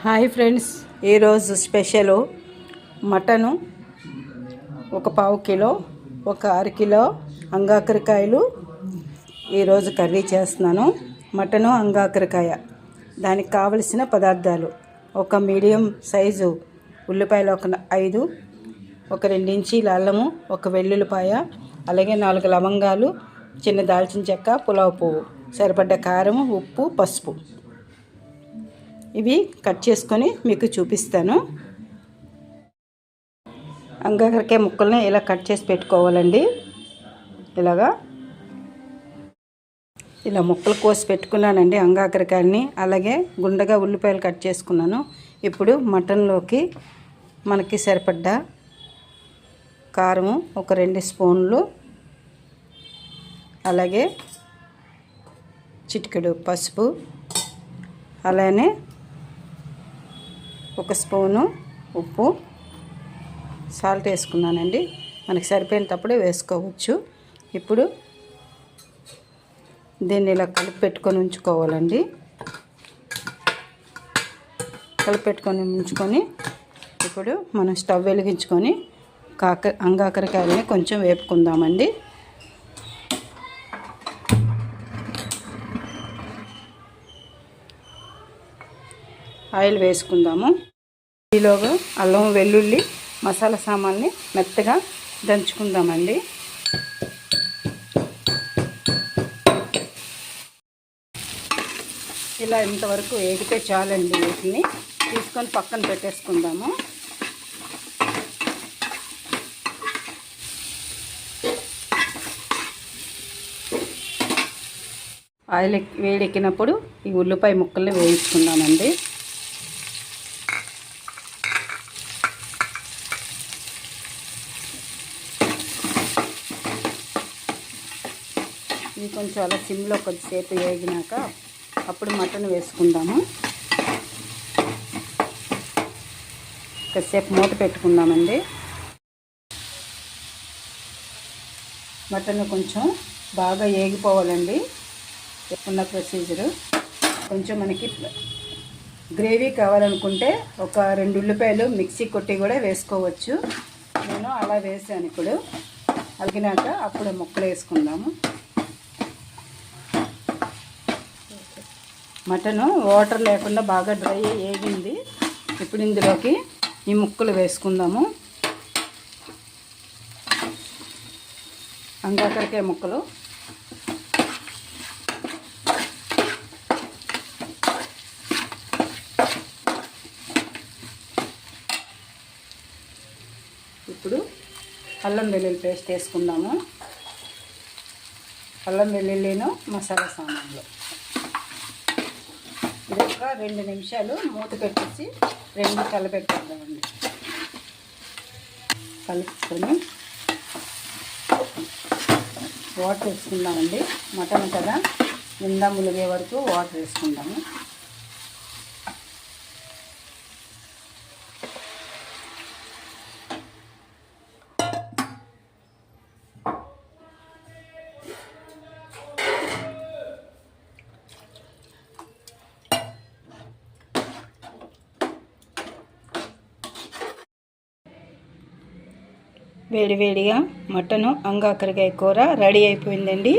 Hi friends, ఈరోజు special mutton ఒక పావు కిలో, ఒక అరకిలో అంగాకరకాయలు ఈరోజు కర్రీ చేస్తున్నాను. మటను అంగాకరకాయ, దానికి కావలసిన పదార్థాలు: ఒక మీడియం సైజు ఉల్లిపాయలు ఒక 5, ఒక 2 ఇంచీల అల్లము, ఒక వెల్లుల్లిపాయ, అలాగే 4 లవంగాలు, చిన్న దాల్చిన చెక్క, పులావ్ పువ్వు, సరిపడ్డ కారం, ఉప్పు, పసుపు. ఇవి కట్ చేసుకొని మీకు చూపిస్తాను. అంగాకరకాయ ముక్కల్ని ఇలా కట్ చేసి పెట్టుకోవాలండి. ఇలా ముక్కలు కోసి పెట్టుకున్నానండి అంగాకరకాయని. అలాగే గుండగా ఉల్లిపాయలు కట్ చేసుకున్నాను. ఇప్పుడు మటన్లోకి మనకి సరిపడ్డ కారము ఒక 2 స్పూన్లు, అలాగే చిటికెడు పసుపు, అలానే 1 స్పూను ఉప్పు, సాల్ట్ వేసుకున్నానండి. మనకి సరిపోయేటప్పుడే వేసుకోవచ్చు. ఇప్పుడు దీన్ని ఇలా కలిపి పెట్టుకొని ఉంచుకోవాలండి. ఉంచుకొని ఇప్పుడు మనం స్టవ్ వెలిగించుకొని అంగాకరకాయలని కొంచెం వేపుకుందామండి. ఆయిల్ వేసుకుందాము. ఈలోగా అల్లం, వెల్లుల్లి, మసాలా సామాన్ని మెత్తగా దంచుకుందామండి. ఇలా ఇంతవరకు వేగితే చాలండి. వీటిని తీసుకొని పక్కన పెట్టేసుకుందాము. ఆయిల్ వేడెక్కినప్పుడు ఈ ఉల్లిపాయ ముక్కల్ని వేయించుకుందామండి. ఇది కొంచెం అలా సిమ్లో కొద్దిసేపు వేగినాక అప్పుడు మటన్ వేసుకుందాము. కొద్దిసేపు మూత పెట్టుకుందామండి. మటన్ కొంచెం బాగా వేగిపోవాలండి. ఉన్న ప్రొసీజరు కొంచెం మనకి గ్రేవీ కావాలనుకుంటే ఒక 2 ఉల్లిపాయలు మిక్సీ కొట్టి కూడా వేసుకోవచ్చు. నేను అలా వేసాను. ఇప్పుడు అలిగినాక అప్పుడు ముక్కలు వేసుకుందాము. మటను వాటర్ లేకుండా బాగా డ్రై వేగింది. ఇప్పుడు ఇందులోకి ఈ ముక్కలు వేసుకుందాము. అంగాకరకాయ ముక్కలు ఇప్పుడు అల్లం వెల్లుల్లి పేస్ట్ వేసుకుందాము. అల్లం వెల్లుల్లిను మసాలా సామాన్లు ఇది ఒక 2 నిమిషాలు మూత పెట్టేసి కలపెట్టుకుందామండి. కలుపుకొని వాటర్ వేసుకుందామండి. మటన్ కదా, నిండా ములిగే వరకు వాటర్ వేసుకుందాము. వేడివేడిగా మటను అంగాకరకాయ కూర రెడీ అయిపోయిందండి.